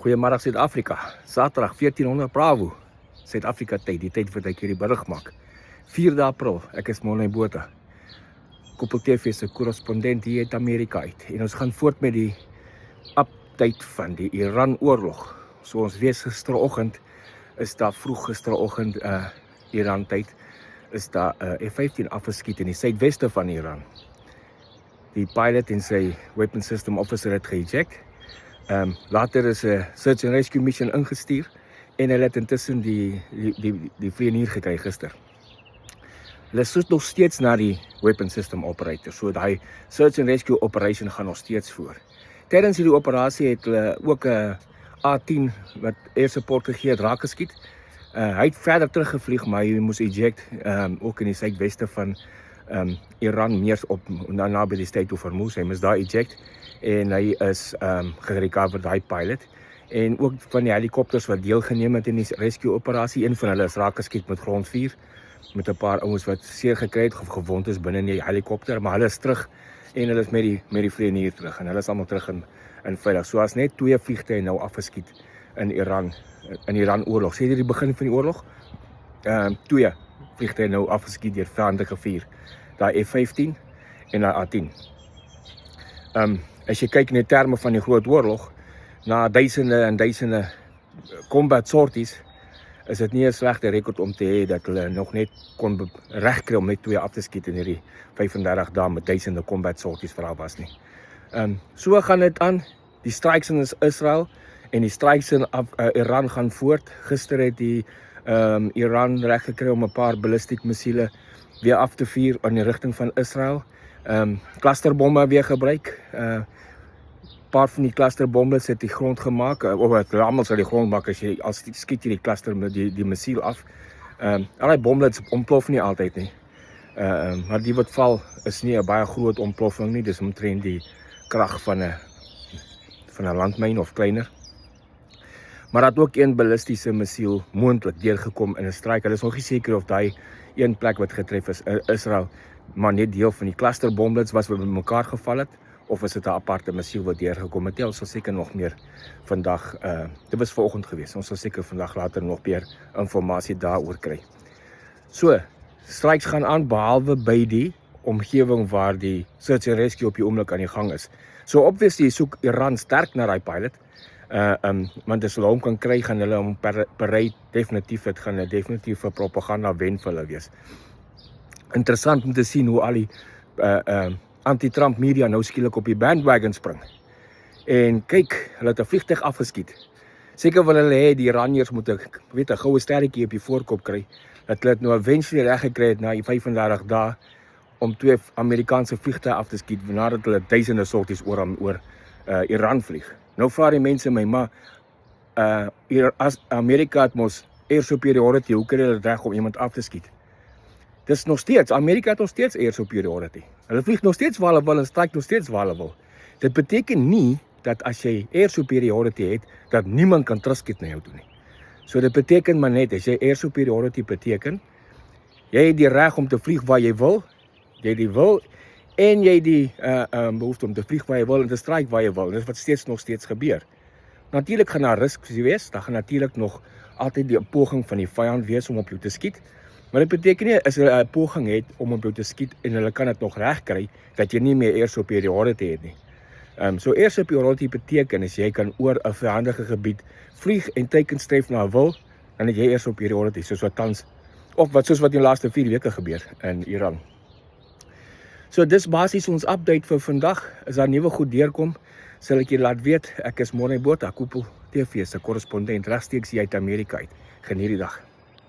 Goeiemôre Suid-Afrika, Saterdag 1400 Bravo, Suid-Afrika tyd, die tyd wat ek hierdie berig maak. 4de April, ek is Morne Botha, Koppel TV se korrespondent hier uit Amerika uit. En ons gaan voort met die update van die Iran-oorlog. So ons weet gisteroggend, is daar vroeg gisteroggend Iran tyd, is daar F-15 afgeskiet in die suidweste van Iran. Die pilot en sy weapon system officer het geëject. Later is 'n search and rescue mission ingestuur en hulle het intussen die vlieënier gekry gister. Hulle soek nog steeds na die weapon system operator, so daai search and rescue operation gaan nog steeds voor. Tydens hierdie operasie het hulle ook 'n A-10 wat air support gegee het raak geskiet. Hy het verder teruggevlieg, maar hy moes eject ook in die suidweste van Iran meer op naby die Strait of Hormuz. Hy moes daar eject en hy is gerecover, daai pilot. En ook van die helikopters wat deelgeneem het in die rescue operasie, een van hulle is raak geskiet met grondvuur, met 'n paar ouens wat seer gekry het of gewond is binne in die helikopter, maar hulle is terug en hulle is met die vlieënier terug en hulle is almal terug in veilig. So as net 2 vliegtye nou afgeskiet in Iran oorlog. Sê die begin van die oorlog, 2 vliegtye nou afgeskiet deur vyandige vuur, daai F-15 en daai A-10. As jy kyk in die terme van die groot oorlog, na duisende en duisende combat sorties, is dit nie 'n slegte rekord om te hê dat hulle nog net kon regkry om net 2 af te skiet in hierdie 35 dae met duisende combat sorties vir daar was nie. So gaan dit aan, die strikes in Israel en die strikes in Iran gaan voort. Gister het die Iran reg gekry om 'n paar ballistiek missiele weer af te vuur in die rigting van Israel. Clusterbomme weer gebruik. Paar van die clusterbombe het die grond gemaak, of het almal sal die grond maak as skiet jy die cluster met die missiel af. Allei bomblets ontplof nie altyd nie. Maar die wat val is nie 'n baie groot ontploffing nie, dis omtrent die krag van 'n landmyn of kleiner. Maar dat ook een ballistiese missiel moontlik deurgekom in 'n strike. Hulle is nog nie seker of daai een plek wat getref is Israel, maar net deel van die clusterbomblets was wat bymekaar geval het, of is dit 'n aparte missiel wat deurgekom het? Ons sal seker nog meer vandag, dit was vanoggend gewees, ons sal seker vandag later nog meer inligting daaroor kry. So, strikes gaan aan behalwe by die omgewing waar die search and rescue op die oomblik aan die gang is. So obviously soek Iran sterk na daai pilot, want as hulle hom kan kry, gaan hulle hom bereid, definitief, dit gaan 'n definitiewe propaganda wen vir hulle wees. Interessant om te sien hoe al die anti-Trump media nou skielik op die bandwagon spring. En kyk, hulle het 'n vliegtuig afgeskiet. Seker wil hulle hê die Iraniërs moet 'n goue sterretjie op die voorkop kry, dat hulle dit nou eventually reg gekry het na die 35 dae om 2 Amerikaanse vliegtuie af te skiet, nadat hulle duisende sorties oor Iran vlieg. Nou vra die mense my, maar as Amerika het mos air superiority, hoe kry hulle dit reg om iemand af te skiet? Dis nog steeds, Amerika het nog steeds air superiority. Hulle vlieg nog steeds waar hulle wil en strike nog steeds waar hulle wil. Dit beteken nie dat as jy air superiority het, dat niemand kan terugskiet na jou toe nie. So dit beteken maar net, as jy air superiority beteken, jy het die reg om te vlieg waar jy wil, en jy die behoefte om te vlieg waar jy wil en te strike waar jy wil. En dit is wat nog steeds gebeur. Natuurlik gaan daar risks wees, daar gaan natuurlik nog altyd die poging van die vyand wees om op jou te skiet. Maar dit beteken nie, as hulle 'n poging het om op jou te skiet en hulle kan dit nog reg kry, dat jy nie meer air superiority het nie. So air superiority beteken, as jy kan oor 'n vyandige gebied vlieg en teikenstryf na wil, dan het jy air superiority, soos wat in die laaste 4 weke gebeur in Iran. So dis basies ons update vir vandag. As daar nuwe goed deurkom, sal ek julle laat weet. Ek is Morne Botha, Koppel TV se korrespondent regsteeks hier uit Amerika uit. Geniet die dag.